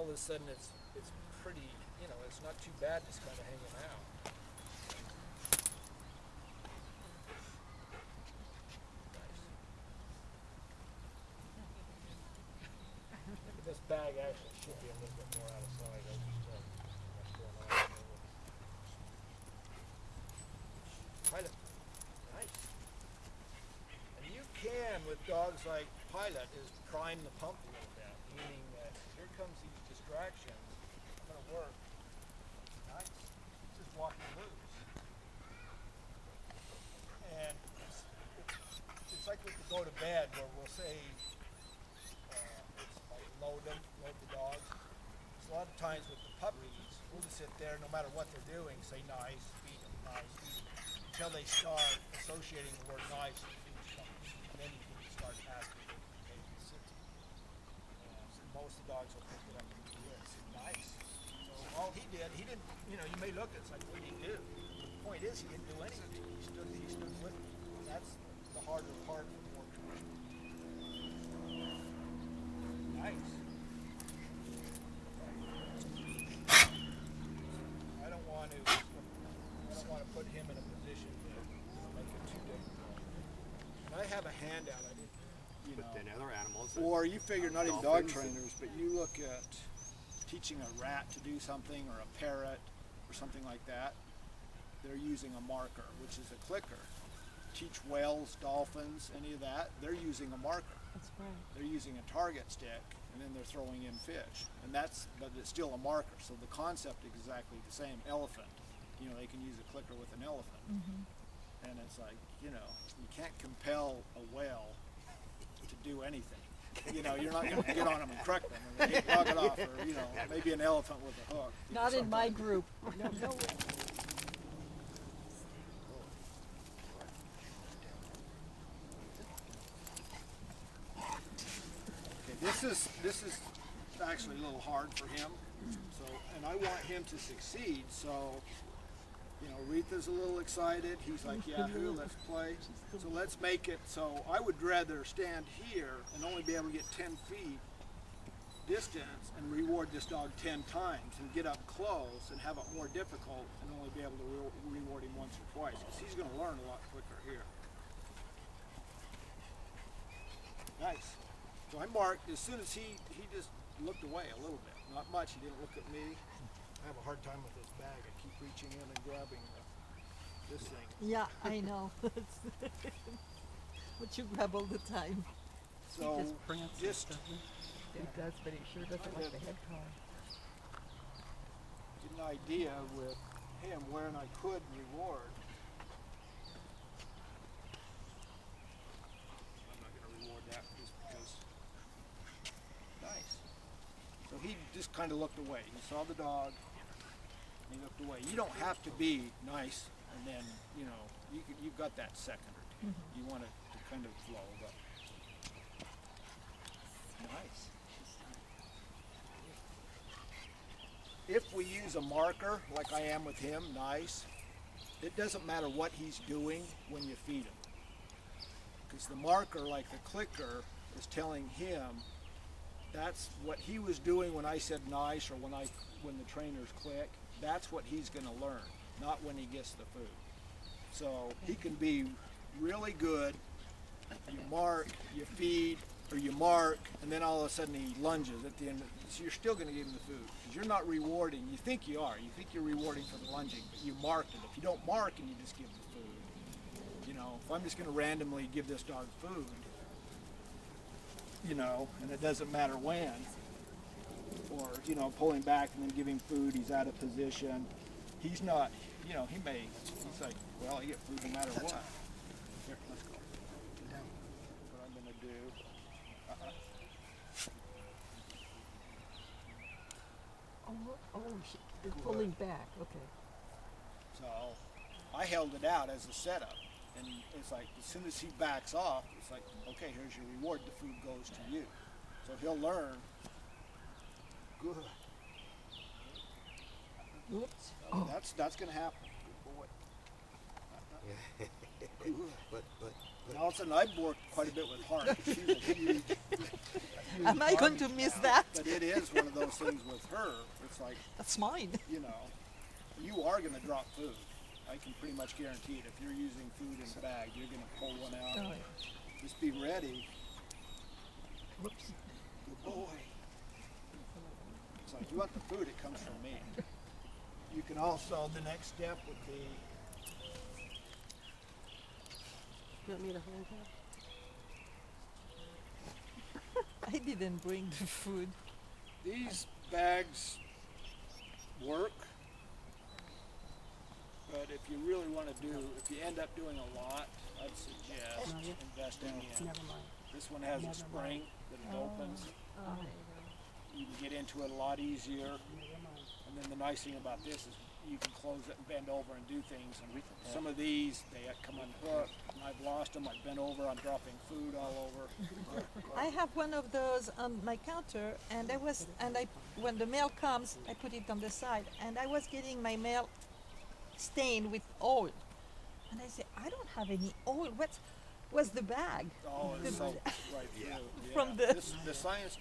all of a sudden it's pretty, it's not too bad just kind of hanging out. Nice. But this bag actually should be a little bit more out of size. I just what's going on there with Pilot. Nice. And you can, with dogs like Pilot, is prime the pump a little bit, meaning that here comes these distractions. I'm going to work. Nice. Just walking loose. And it's like we could go to bed where we'll say, it's like load the dogs. So a lot of times with the puppies, we'll just sit there no matter what they're doing, say nice, feed them, nice, feed them, until they start associating the word nice with food something. And then you can start asking them to maybe sit. So most of the dogs will pick it up and do this. Nice. So all he didn't, you may look at it, it's like, what did he do? The point is, he didn't do anything. He stood with me. And that's the harder part for more commercial. Nice. I don't want to put him in a position to make it too difficult. And I have a handout. I didn't, But then other animals. Or you figure not even dog trainers, but you look at teaching a rat to do something or a parrot or something like that. They're using a marker, which is a clicker. Teach whales, dolphins, any of that, they're using a marker. That's right. They're using a target stick, and then they're throwing in fish. And but it's still a marker. So the concept is exactly the same. Elephant, they can use a clicker with an elephant. Mm-hmm. And it's like, you can't compel a whale to do anything. You're not going to get on them and correct them and knock it off, or maybe an elephant with a hook. Not in my group. No way. Okay, this is actually a little hard for him. So, and I want him to succeed. So, Retha's a little excited. He's like, Yahoo, let's play. So let's make it so I would rather stand here and only be able to get 10 feet distance and reward this dog 10 times and get up close and have it more difficult and only be able to reward him once or twice, because he's going to learn a lot quicker here. Nice. So I marked as soon as he just looked away a little bit. Not much. He didn't look at me. I have a hard time with this bag. I keep reaching in and grabbing this thing. Yeah, I know. What you grab all the time. So He just He does, but he sure doesn't like the head collar. get an idea with him when I could reward. I'm not going to reward that just because. Nice. So he just kind of looked away. He saw the dog. And he looked away. You don't have to be nice, and then you've got that second or two. Mm-hmm. You want it to kind of flow, but nice. If we use a marker like I am with him, nice. It doesn't matter what he's doing when you feed him, because the marker, like the clicker, is telling him that's what he was doing when I said nice, or when the trainers click. That's what he's going to learn, not when he gets the food. So he can be really good. You mark, you feed, or you mark, and then all of a sudden he lunges at the end. So you're still going to give him the food, because you're not rewarding. You think you are. You think you're rewarding for the lunging, but you marked it. If you don't mark and you just give the food, if I'm just going to randomly give this dog food, and it doesn't matter when, or, pulling back and then giving food, he's out of position. He's not, he's like, well, I get food no matter what. Here, let's go. What I'm going to do. You're pulling back. Okay. So I held it out as a setup. And it's like, as soon as he backs off, it's like, okay, here's your reward. The food goes to you. So he'll learn. Good. Oops. That's going to happen. Good boy. But And all of a sudden, I've worked quite a bit with Hart. She's a huge Am I going to garbage miss can. that? But it is one of those things with her. It's like, That's mine. you know, you are going to drop food. I can pretty much guarantee it. If you're using food in a bag, you're going to pull one out. Oh, yeah. Just be ready. Whoops. Good boy. It's like, you want the food, it comes from me. You can also, the next step would be, You want me to hold her? I didn't bring the food. these bags work. But if you really want to do, if you end up doing a lot, I'd suggest No, you- investing in. Never mind. This one has a Never spring that it opens. Oh, You can get into it a lot easier. never mind. And then the nice thing about this is you can close it and bend over and do things. And some of these, they come unhooked. And I've lost them. I've bent over. I'm dropping food all over. I have one of those on my counter, and when the mail comes, I put it on the side, and I was getting my mail stained with oil, and I said, I don't have any oil. What's the bag? Oh, it's so right through. From Yeah. the- The science